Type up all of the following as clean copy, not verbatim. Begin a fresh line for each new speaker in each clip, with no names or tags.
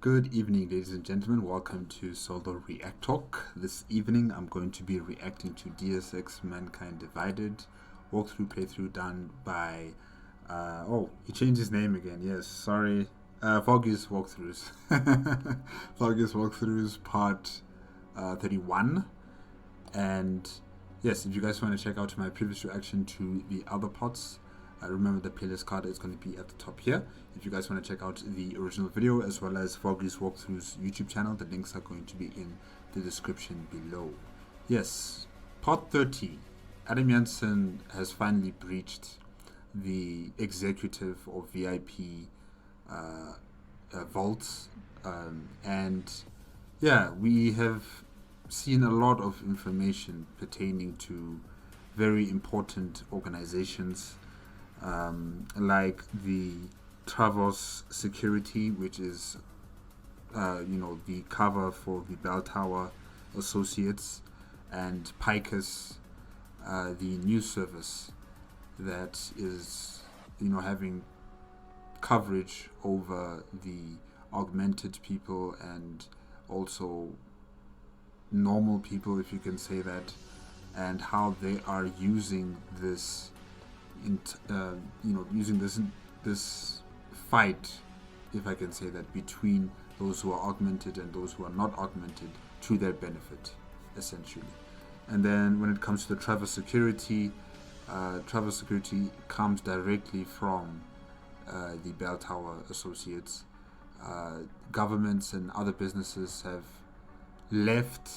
Good evening, ladies and gentlemen. Welcome to Solo ReacTalk. This evening, I'm going to be reacting to Deus Ex Mankind Divided walkthrough playthrough done by. He changed his name again. Yes, sorry. Foggy's walkthroughs. Foggy's walkthroughs part 31. And yes, if you guys want to check out my previous reaction to the other parts, remember the playlist card is going to be at the top here. If you guys want to check out the original video as well as Foggy's Walkthroughs YouTube channel, the links are going to be in the description below. Yes, part 30. Adam Jansen has finally breached the executive or VIP vaults, and yeah, we have seen a lot of information pertaining to very important organizations, like the Travos Security, which is the cover for the Bell Tower Associates, and Picus, the news service that is having coverage over the augmented people and also normal people, if you can say that, and how they are using this this fight, if I can say that, between those who are augmented and those who are not augmented to their benefit, essentially. And then when it comes to the Travos Security, comes directly from the Bell Tower Associates. Governments and other businesses have left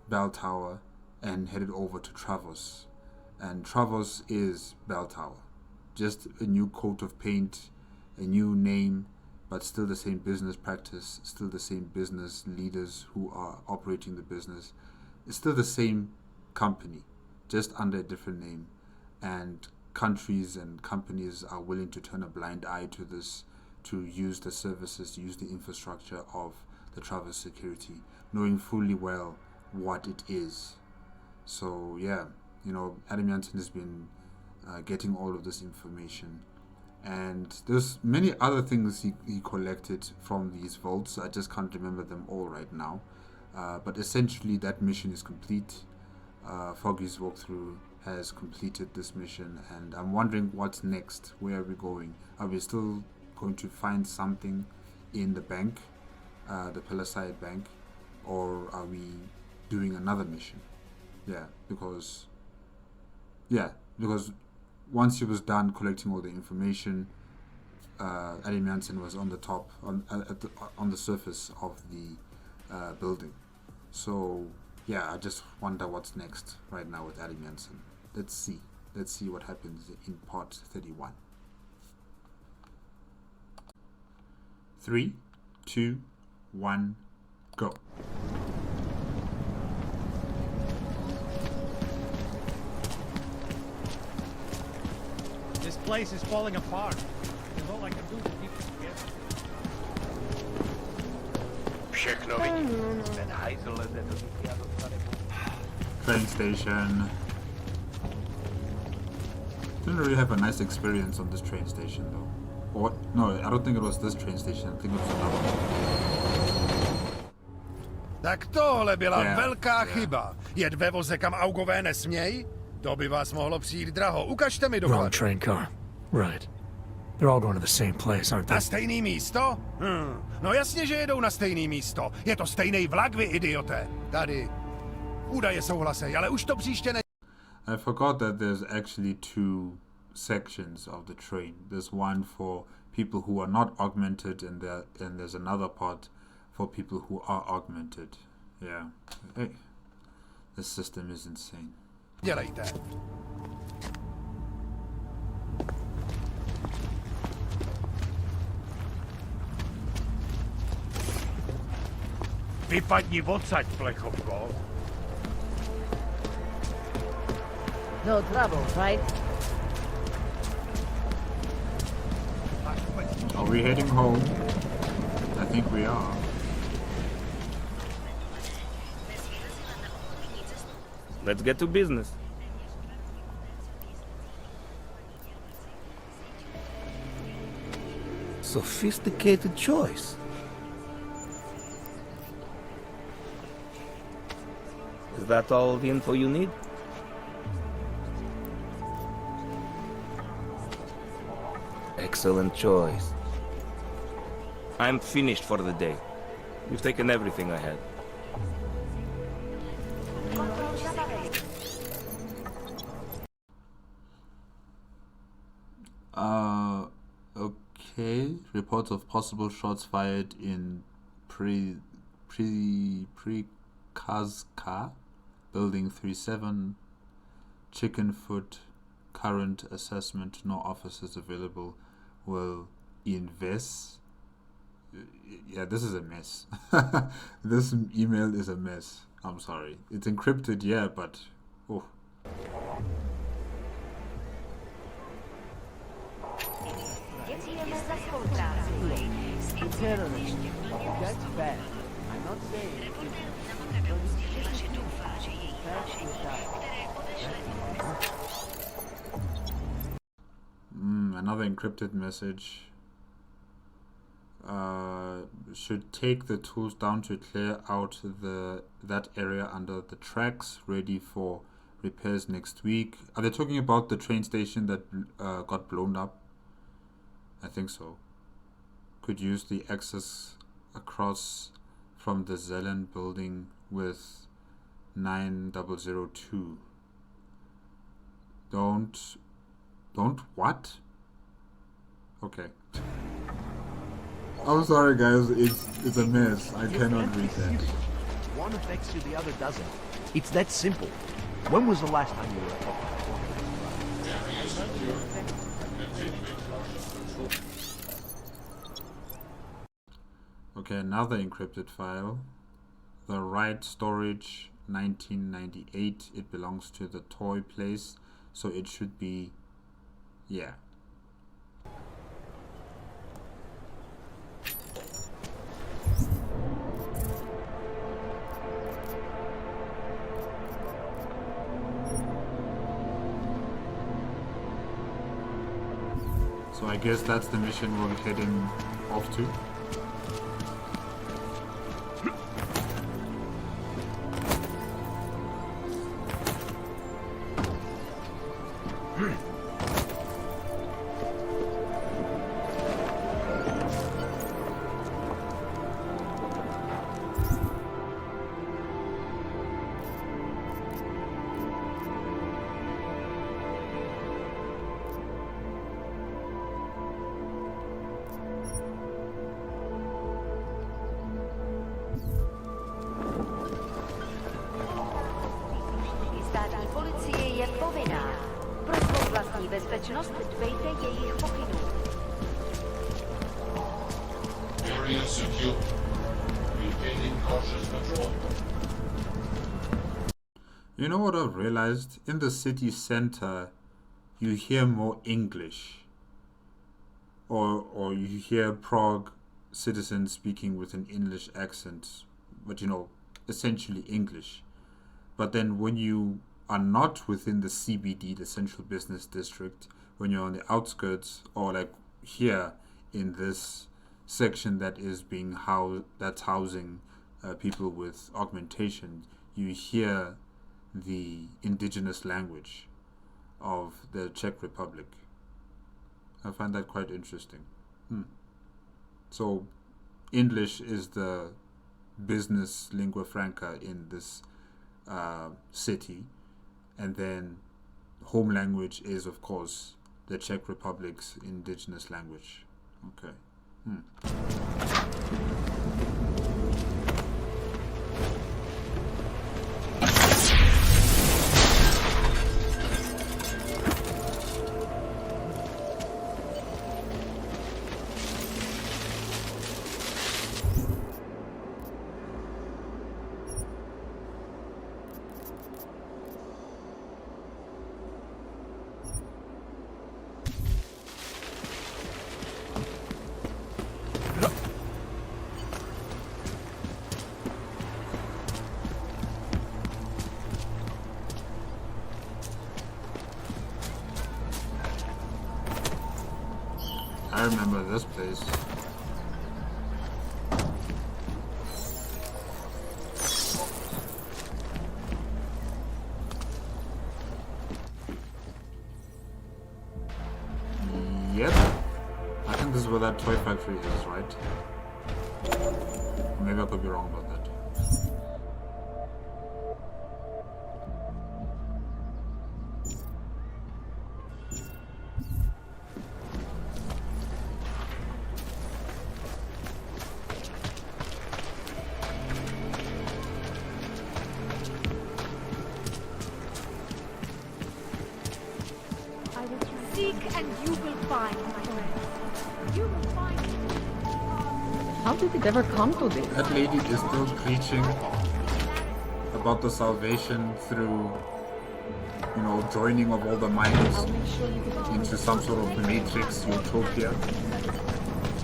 Bell Tower and headed over to Travos. And Travos is Bell Tower. Just a new coat of paint, a new name, but still the same business practice, still the same business leaders who are operating the business. It's still the same company, just under a different name. And countries and companies are willing to turn a blind eye to this, to use the services, to use the infrastructure of the Travos Security, knowing fully well what it is. So yeah, Adam Jansen has been getting all of this information, and there's many other things he collected from these vaults. I just can't remember them all right now, but essentially that mission is complete. Foggy's walkthrough has completed this mission, and I'm wondering what's next. Where are we going? Are we still going to find something in the bank, the Palisade Bank, or are we doing another mission? Because once he was done collecting all the information, Adam Jansen was on the top, on the surface of the building. So yeah, I just wonder what's next right now with Adam Jansen. Let's see what happens in part 31. 3, 2, 1, go.
This place is falling apart. There's all I can do to keep it together.
Všechno vidím. Ten hajzl leze do nich a dostane.
Train station. Didn't really have a nice experience on this train station though. Or what? No, I don't think it was this train station. I think it was another one.
Tak tohle byla velká chyba. Jet ve voze, kam augové nesmějí? To by vás mohlo přijít draho. Ukažte mi doklad.
Wrong train car. Right. They're all going to the same place, aren't they?
Na stejný místo? No jasně, že jedou na stejný místo. Je to stejný vlak, vy idioté. Tady. Údaje souhlasej, ale už to příště ne...
I forgot that there's actually two sections of the train. There's one for people who are not augmented, and there's another part for people who are augmented. Yeah. Hey, this system is insane.
Dělejte.
Vypadni odsaď, plechovko.
No trouble, right?
Are we heading home? I think we are.
Let's get to business.
Sophisticated choice.
Is that all the info you need? Excellent choice. I'm finished for the day. You've taken everything I had.
Okay. Reports of possible shots fired in Kazka, Building 37, Chickenfoot. Current assessment, no officers available. Will invest. Yeah, this is a mess. This email is a mess. I'm sorry. It's encrypted, yeah, but oh.
Terrorist. That's bad. I'm not saying
Another encrypted message. Should take the tools down to clear out that area under the tracks, ready for repairs next week. Are they talking about the train station that got blown up? I think so. Could use the access across from the Zelen building with 9002. Don't what? Okay. I'm sorry guys, it's a mess. I cannot read that.
One affects you, the other doesn't. It's that simple. When was the last time you were at home?
Okay, another encrypted file. The right storage 1998. It belongs to the toy place, so it should be, yeah. So I guess that's the mission we're heading off to. You know what I've realized? In the city center, you hear more English. Or you hear Prague citizens speaking with an English accent, but you know, essentially English. But then when you are not within the CBD, the Central Business District, when you're on the outskirts, or like here in this section that is being that's housing people with augmentation, you hear the indigenous language of the Czech Republic. I find that quite interesting. So English is the business lingua franca in this city, and then home language is of course the Czech Republic's indigenous language. Okay. I remember this place. that toy factory is, right? Maybe I could be wrong about that.
Seek and you will find, my friend. You will find.
How did it ever come to this?
That lady is still preaching about the salvation through, you know, joining of all the minds into some sort of matrix utopia.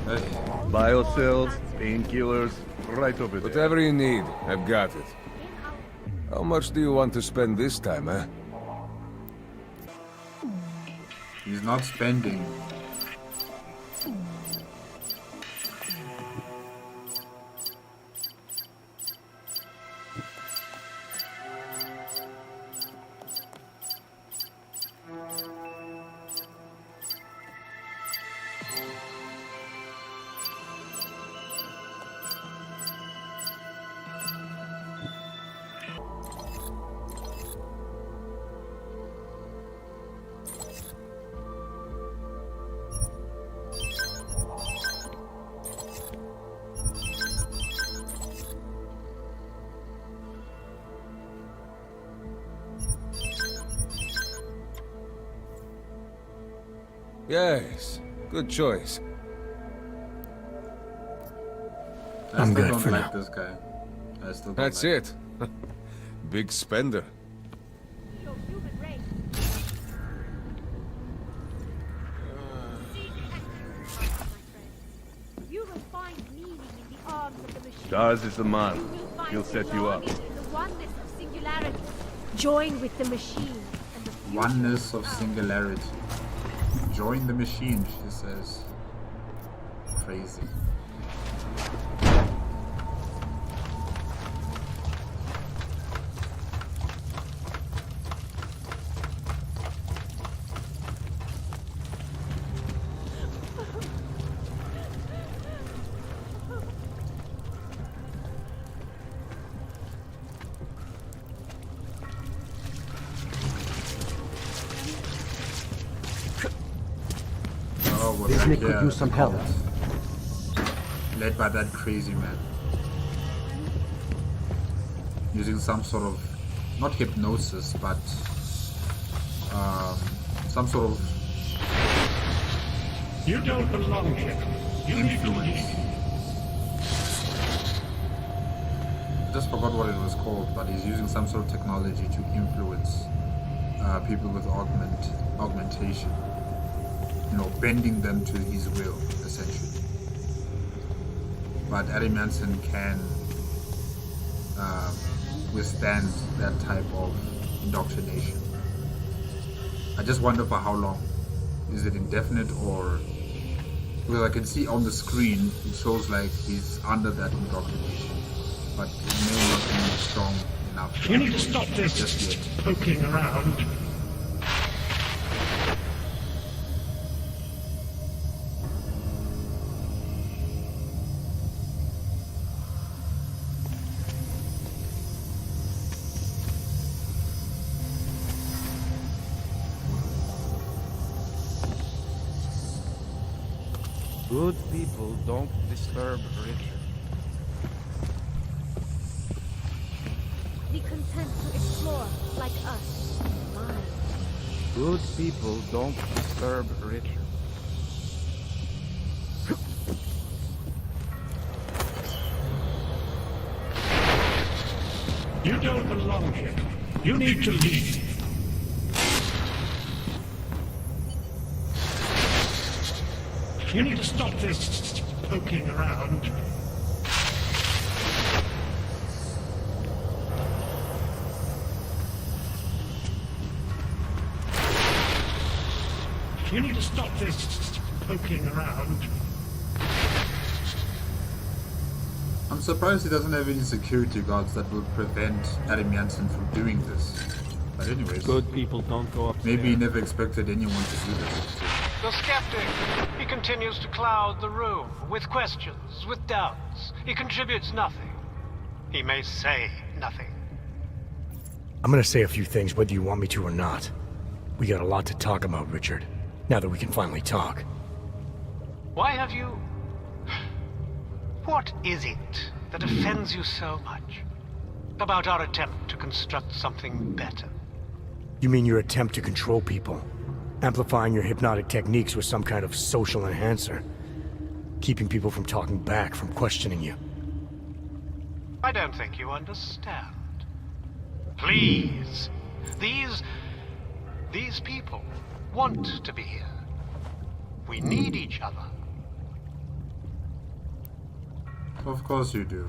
Hey.
Biocells, painkillers, right over there.
Whatever you need, I've got it. How much do you want to spend this time, eh?
He's not spending.
Yes, good choice.
I
I'm
still
good
don't
for
like
now.
this guy. I still don't
That's
like
it. Big spender.
Your human race. Seek and you will find, my friend. You will find meaning in the arms of the machine.
Stars is the man.
You will find
He'll set you up.
belonging in the oneness of singularity. Join with the machine and the future
oneness of
of
singularity. Join the machine, she says. Crazy.
Disney could use some help.
Led by that crazy man. Using some sort of, not hypnosis, but some sort of
You don't belong here.
influence. I just forgot what it was called, but he's using some sort of technology to influence people with augmentation. You know, bending them to his will, essentially. But Adam Manson can withstand that type of indoctrination. I just wonder for how long. Is it indefinite, or because I can see on the screen it shows like he's under that indoctrination, but it may not be strong enough.
You need to stop this
just yet.
poking around.
Good people don't disturb Richard.
Be content to explore like us. Mine.
Good people don't disturb Richard.
You don't belong here. You need to leave. You need to stop this poking around. You need to stop this poking around.
I'm surprised he doesn't have any security guards that will prevent Adam Jansen from doing this. But anyways,
Good people don't go upstairs.
maybe he never expected anyone to do this.
The skeptic. He continues to cloud the room with questions, with doubts. He contributes nothing. He may say nothing.
I'm gonna say a few things whether you want me to or not. We got a lot to talk about, Richard. Now that we can finally talk.
Why have you... What is it that offends you so much about our attempt to construct something better?
You mean your attempt to control people? Amplifying your hypnotic techniques with some kind of social enhancer? Keeping people from talking back, from questioning you?
I don't think you understand. Please. These people want to be here. We need each other.
Of course you do.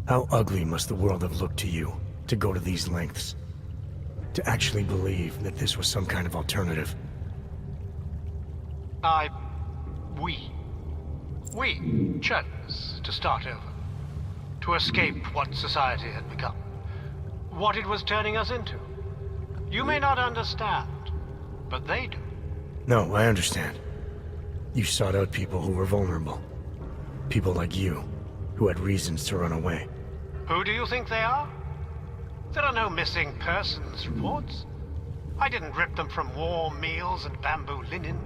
How ugly must the world have looked to you, to go to these lengths? To actually believe that this was some kind of alternative?
We chose to start over. To escape what society had become. What it was turning us into. You may not understand, but they do.
No, I understand. You sought out people who were vulnerable. People like you, who had reasons to run away.
Who do you think they are? There are no missing persons reports. I didn't rip them from warm meals and bamboo linen.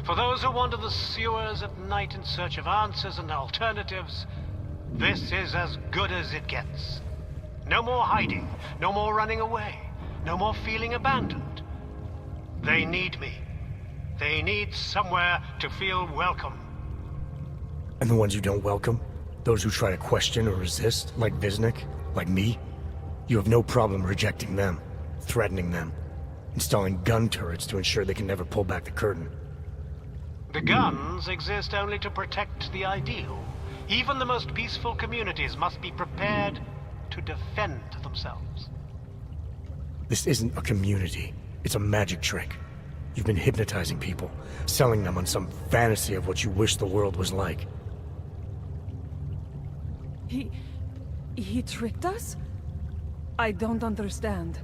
For those who wander the sewers at night in search of answers and alternatives, this is as good as it gets. No more hiding, no more running away, no more feeling abandoned. They need me. They need somewhere to feel welcome.
And the ones you don't welcome? Those who try to question or resist, like Visnik, like me? You have no problem rejecting them, threatening them, installing gun turrets to ensure they can never pull back the curtain.
The guns exist only to protect the ideal. Even the most peaceful communities must be prepared to defend themselves.
This isn't a community. It's a magic trick. You've been hypnotizing people, selling them on some fantasy of what you wish the world was like.
He tricked us? I don't understand.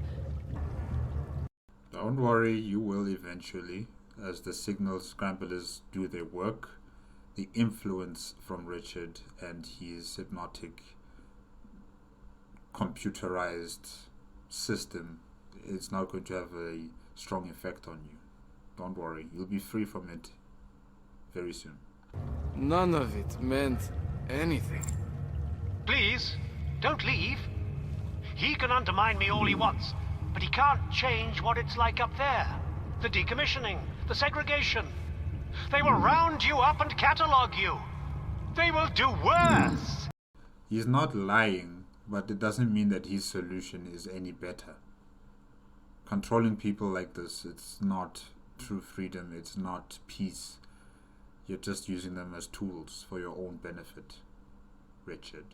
Don't worry, you will eventually, as the signal scramblers do their work. The influence from Richard and his hypnotic, computerized system is now going to have a strong effect on you. Don't worry, you'll be free from it very soon.
None of it meant anything.
Please, don't leave. He can undermine me all he wants, but he can't change what it's like up there. The decommissioning, the segregation. They will round you up and catalog you. They will do worse.
He's not lying, but it doesn't mean that his solution is any better. Controlling people like this, it's not true freedom, it's not peace. You're just using them as tools for your own benefit, Richard.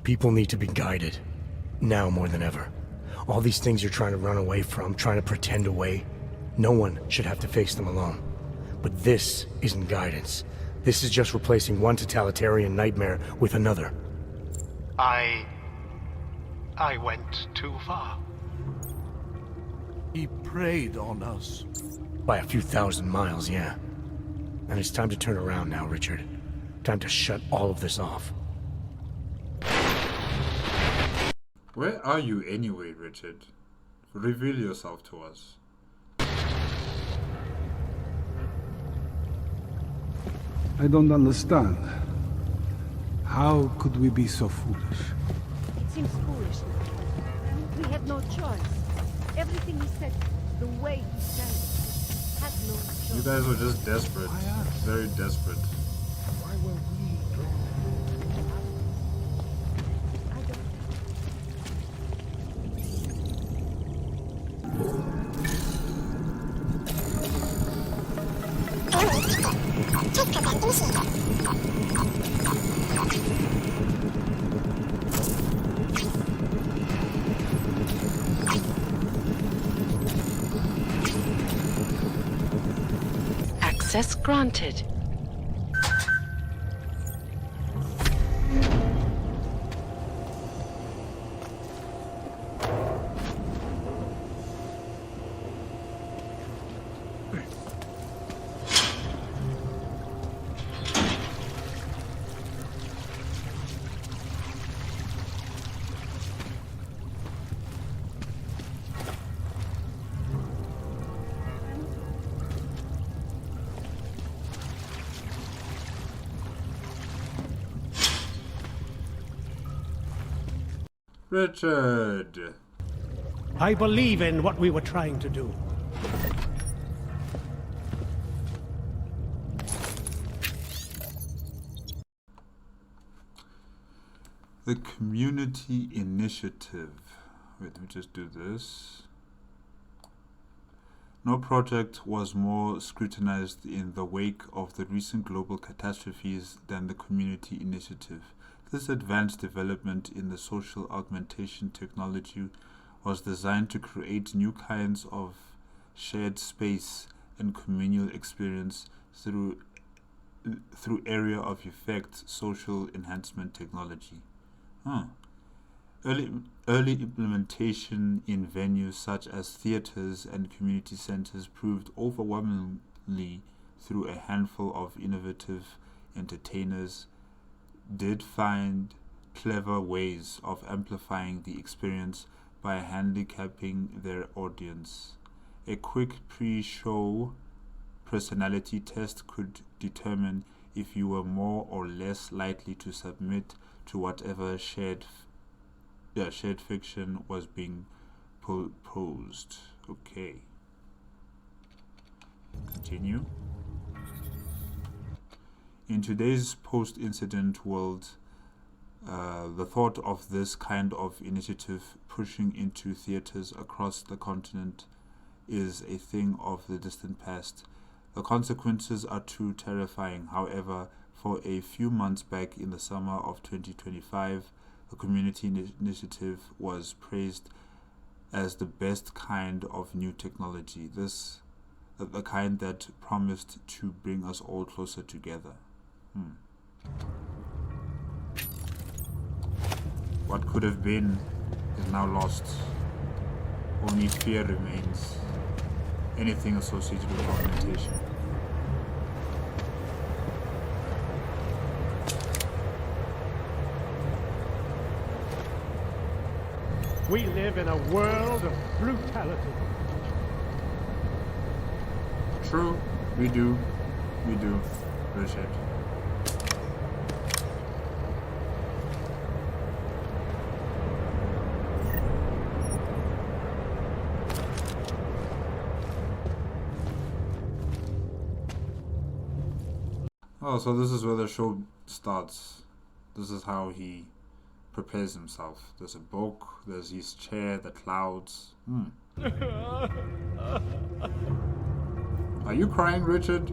People need to be guided. Now more than ever. All these things you're trying to run away from, trying to pretend away, no one should have to face them alone. But this isn't guidance. This is just replacing one totalitarian nightmare with another.
I went too far.
He preyed on us.
By a few thousand miles, yeah. And it's time to turn around now, Richard. Time to shut all of this off.
Where are you anyway, Richard? Reveal yourself to us.
I don't understand. How could we be so foolish?
It seems foolish now. We had no choice. Everything he said, the way he said it, had no choice.
You guys were just desperate. Very desperate.
Why were we drawn?
Access granted.
Richard!
I believe in what we were trying to do.
The community initiative. Wait, let me just do this. No project was more scrutinized in the wake of the recent global catastrophes than the community initiative. This advanced development in the social augmentation technology was designed to create new kinds of shared space and communal experience through area of effect social enhancement technology. Early implementation in venues such as theaters and community centers proved overwhelmingly through a handful of innovative entertainers did find clever ways of amplifying the experience by handicapping their audience. A quick pre-show personality test could determine if you were more or less likely to submit to whatever shared fiction was being posed. Okay. Continue. In today's post-incident world, the thought of this kind of initiative pushing into theaters across the continent is a thing of the distant past. The consequences are too terrifying. However, for a few months back in the summer of 2025, the community initiative was praised as the best kind of new technology. The kind that promised to bring us all closer together. What could have been is now lost. Only fear remains. Anything associated with augmentation.
We live in a world of brutality.
True, we do. Richard. Oh, so this is where the show starts. This is how he prepares himself. There's a book, there's his chair, the clouds. Are you crying, Richard?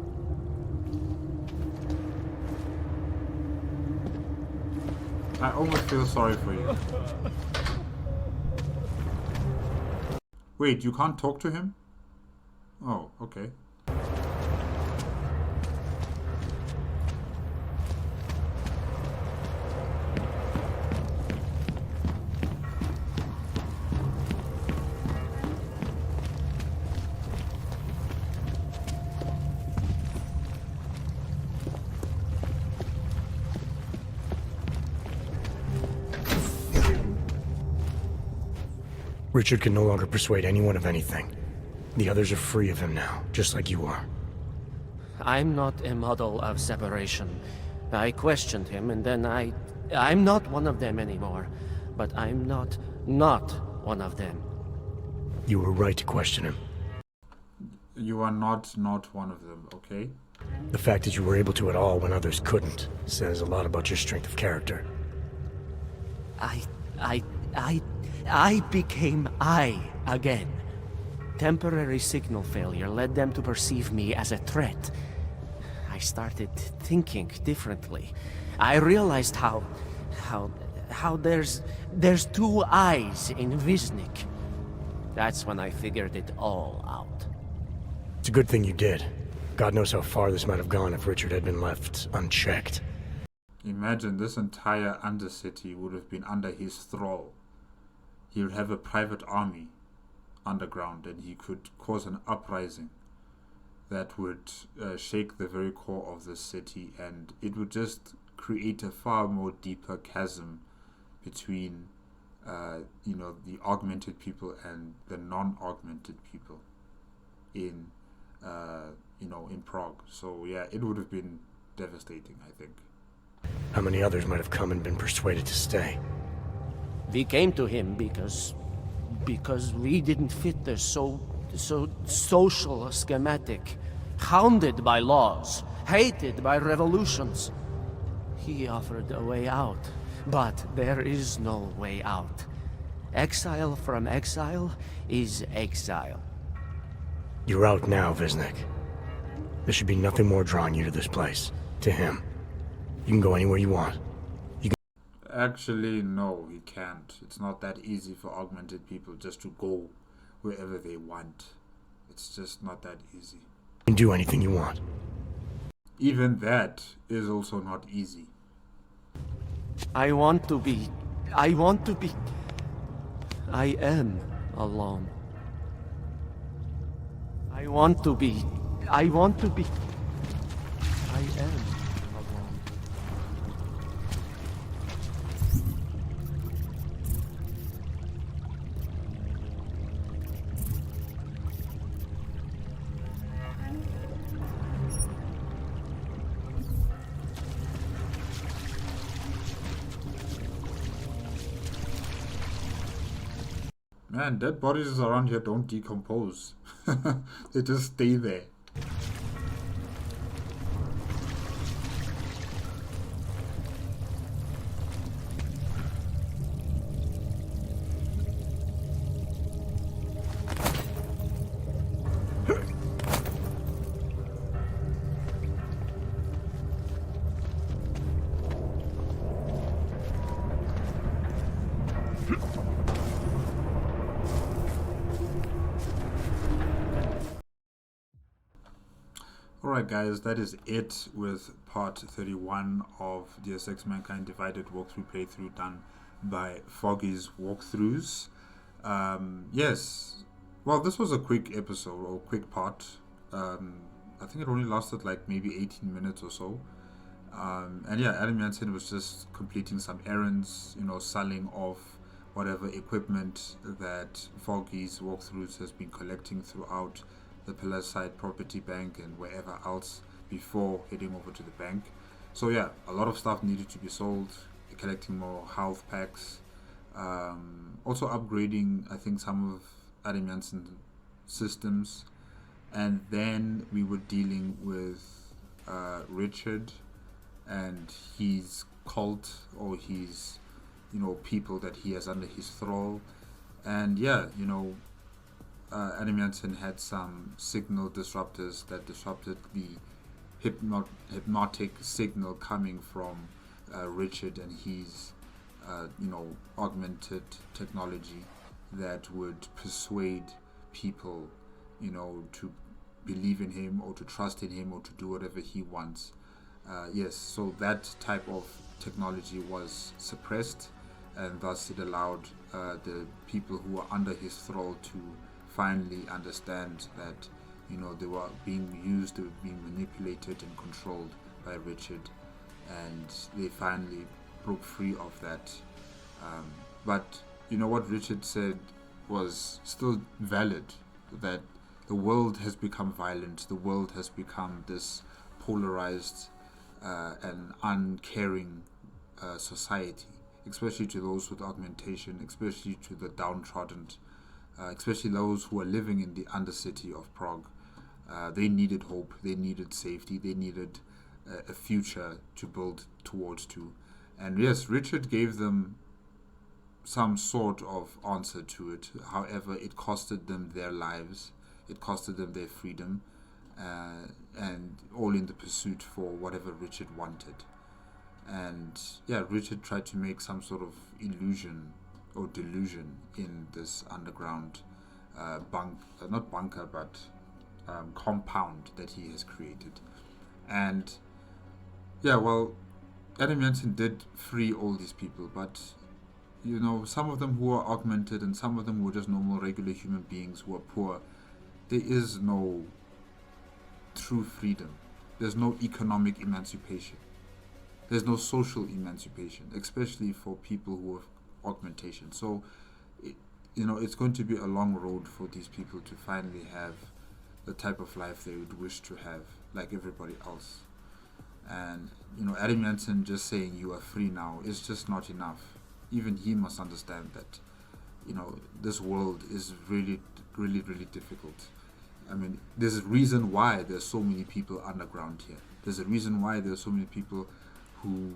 I almost feel sorry for you. Wait, you can't talk to him? Oh, okay.
Richard can no longer persuade anyone of anything. The others are free of him now, just like you are.
I'm not a model of separation. I questioned him, and then I'm not one of them anymore. But I'm not one of them.
You were right to question him.
You are not one of them, okay?
The fact that you were able to at all when others couldn't says a lot about your strength of character.
I became I again. Temporary signal failure led them to perceive me as a threat. I started thinking differently. I realized how there's two eyes in Wisnik. That's when I figured it all out.
It's a good thing you did. God knows how far this might have gone if Richard had been left unchecked.
Imagine this entire Undercity would have been under his thrall. He would have a private army underground, and he could cause an uprising that would shake the very core of the city, and it would just create a far more deeper chasm between the augmented people and the non-augmented people in in Prague. So yeah, it would have been devastating, I think.
How many others might have come and been persuaded to stay?
We came to him because we didn't fit the so social schematic, hounded by laws, hated by revolutions. He offered a way out, but there is no way out. Exile from exile is exile.
You're out now, Wisnik. There should be nothing more drawing you to this place, to him. You can go anywhere you want.
Actually, no, he can't. It's not that easy for augmented people just to go wherever they want. It's just not that easy.
You can do anything you want.
Even that is also not easy.
I am alone. I am alone.
Man, dead bodies around here don't decompose. They just stay there. Alright guys, that is it with part 31 of Deus Ex Mankind Divided walkthrough playthrough done by Foggy's walkthroughs. Yes, well, this was a quick episode or quick part. I think it only lasted like maybe 18 minutes or so. And yeah, Adam Jansen was just completing some errands, selling off whatever equipment that Foggy's walkthroughs has been collecting throughout the Palisade Property Bank and wherever else before heading over to the bank. So yeah, a lot of stuff needed to be sold, collecting more health packs, also upgrading I think some of Adam Jansen's systems, and then we were dealing with Richard and his cult, or his people that he has under his thrall. And yeah, Adam Jansen had some signal disruptors that disrupted the hypnotic signal coming from Richard and his augmented technology that would persuade people to believe in him or to trust in him or to do whatever he wants. Yes, so that type of technology was suppressed, and thus it allowed the people who were under his thrall to finally understand that they were being used, they were being manipulated and controlled by Richard, and they finally broke free of that. But what Richard said was still valid, that the world has become violent, the world has become this polarized and uncaring society, especially to those with augmentation, especially to the downtrodden, especially those who are living in the undercity of Prague. They needed hope, they needed safety, they needed a future to build towards to. And yes, Richard gave them some sort of answer to it. However, it costed them their lives, it costed them their freedom, and all in the pursuit for whatever Richard wanted. And yeah, Richard tried to make some sort of illusion or delusion in this underground not bunker, but compound that he has created. And yeah, well, Adam Jansen did free all these people, but you know, some of them who are augmented and some of them who are just normal regular human beings who are poor, there is no true freedom. There's no economic emancipation. There's no social emancipation, especially for people who have augmentation. So you know, it's going to be a long road for these people to finally have the type of life they would wish to have, like everybody else. And you know, Adam Jansen just saying you are free now is just not enough. Even he must understand that, you know, this world is really, really, really difficult. I mean, there's a reason why there's so many people underground here. There's a reason why there's so many people who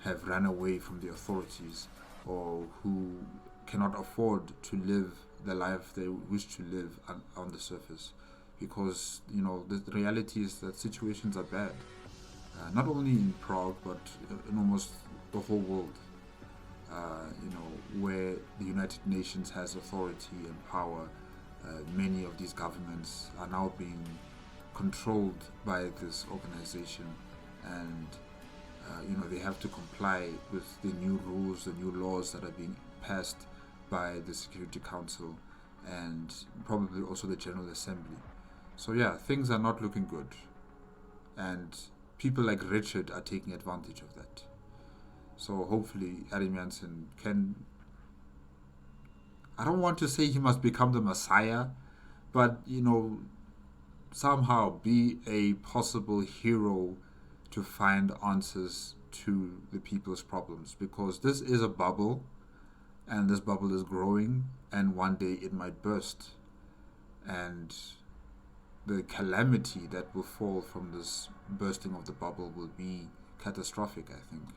have run away from the authorities, or who cannot afford to live the life they wish to live on the surface, because you know the reality is that situations are bad, not only in Prague but in almost the whole world. You know, where the United Nations has authority and power, many of these governments are now being controlled by this organization, and you know, they have to comply with the new rules, the new laws that are being passed by the Security Council and probably also the General Assembly. So yeah, things are not looking good, and people like Richard are taking advantage of that. So hopefully Adam Jansen can, I don't want to say he must become the Messiah, but you know, somehow be a possible hero to find answers to the people's problems, because this is a bubble, and this bubble is growing, and one day it might burst, and the calamity that will fall from this bursting of the bubble will be catastrophic, I think.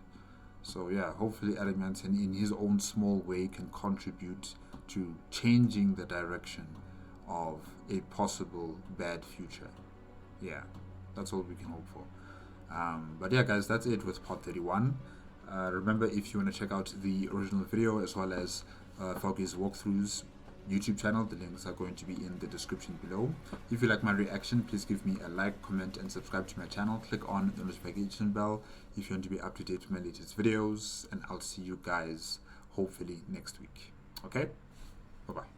So yeah, hopefully Adam Jansen in his own small way can contribute to changing the direction of a possible bad future. Yeah, that's all we can hope for. But yeah guys, that's it with part 31. Remember, if you want to check out the original video as well as Foggy's walkthroughs YouTube channel, the links are going to be in the description below. If you like my reaction, please give me a like, comment and subscribe to my channel. Click on the notification bell if you want to be up to date with my latest videos, and I'll see you guys hopefully next week. Okay, bye bye.